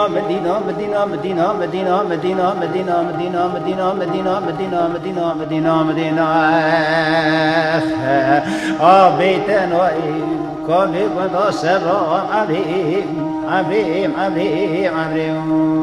Medina, Medina, Medina, Medina, Medina, Medina, Medina, Medina, Medina, Medina, Medina, Medina, Medina. بيتنا كل قد سبع عليم عليم عليم عليم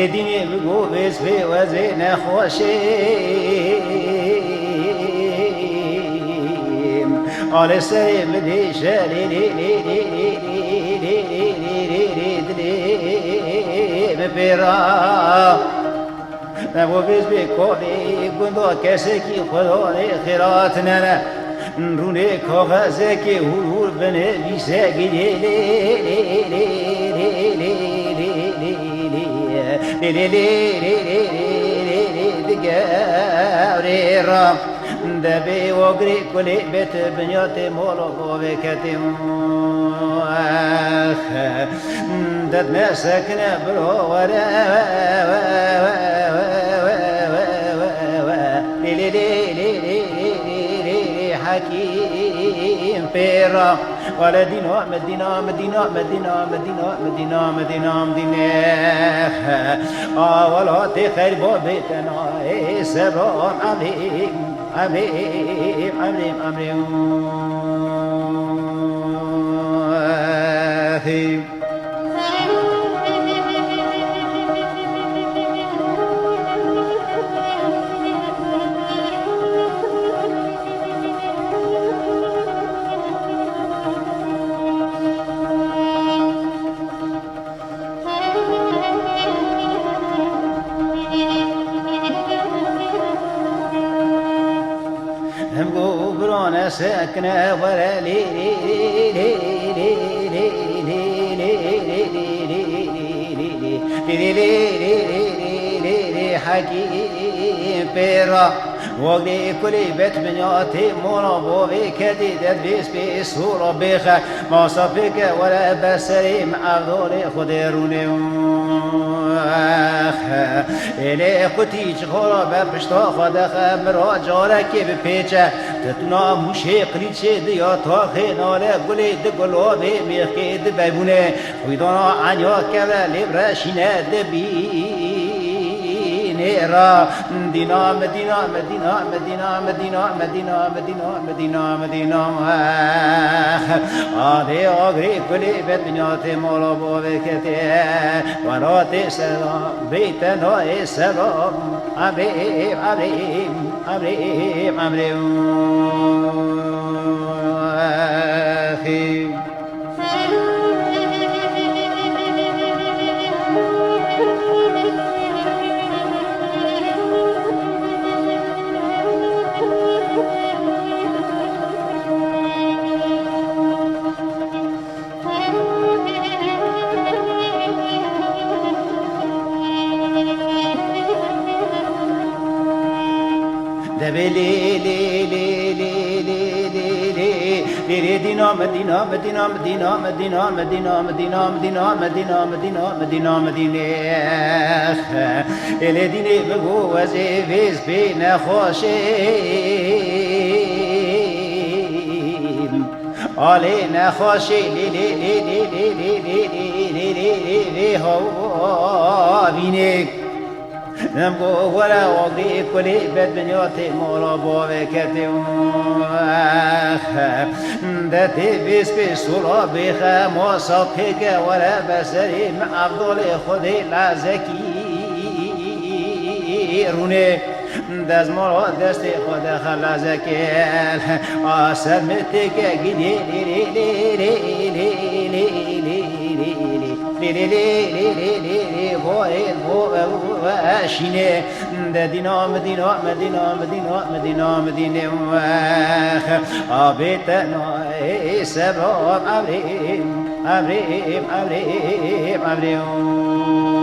ديني بقوبس في وزين خوشيم على السلام دي شالي ببرا نبوبس بكولي قندو كسكي خلوني خيراتنا نروني كوغازكي هور بني بيساقي دقاريرا دبي وقري كلي بيت بنياتي مولو بكتي دد ما سكنة برو ورا حكيم بيرا ولدينا مدينة مدينة مدينة مدينة مدينة مدينة مدينة ولا تخير بيتنا سبع عظيم عظيم عظيم عظيم ساكنة ولا لي حكيم بيرا وقلي كل بيت من ياتي مرابو بكدي دبيس بسورة بخا ما صفك ولا بسري مع ذولي خديروني إلي قتي جغورا ببشتا خدا خمرا جارك بپیچه تتنا موشي قليچه ديا تاخي ناله قلي دقلو بي ميخي دبابونه ويدانا عنيا كبه لبرشينه دبي نيرا مدينة مدينة مدينة مدينة مدينة مدينة مدينة مدينة مدينة آدي آغري كلي بيت بنياتي مولا بوبكتي وراتي سلام بيتنا سلام عبيب عبيب عبيب عبيب أخي مدينة مدينة مدينة مدينة مدينة مدينة مدينة مدينة مدينة مدينة مدينة مدينة إلى ديني بقو وزيفيز بين خوشين علينا خوشي لي لي لي لي لي لي لي لي لي لي هو بينك نمگو ولا وقتی کلی بد بنیاتی مولا باوکتی دتی بیس بیس سولا بیخه ما صفحه ولا بسری من افضل خودی لازکی رونه دزمارا دست خود خلازکل آسر متک گیدی لی لی لی لی لی لی لی لی لی واشینه دینا مدینا مدینا مدینا مدینا مدینه آبیتنا سباب عبریم عبریم عبریم عبریم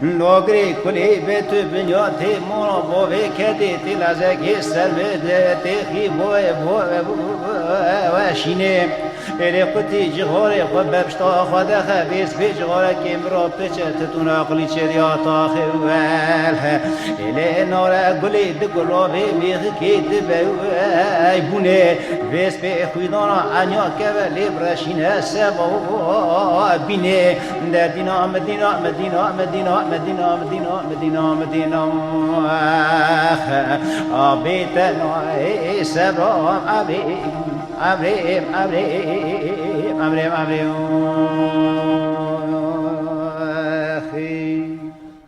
نوگری کلی بیت بنیاتی مولا بوی کدی تلازگی سر بده تخی بوی وشینه ایلی قطی جغاری خود ببشتا خود خبیز بی جغاری که مرا پیچه تتون اقلی چه دیاتا خوال ایلی نارا گلی دگلابی میخی که دبی بونه بیس بی خویدانا عنیا که ولی برشینه سبا بینه در دینا مدینا مدینا مدینا مدینا مدینا مدینا مدینا آبیتنا سبا عبریم عبریم عبریم عبریم عبریم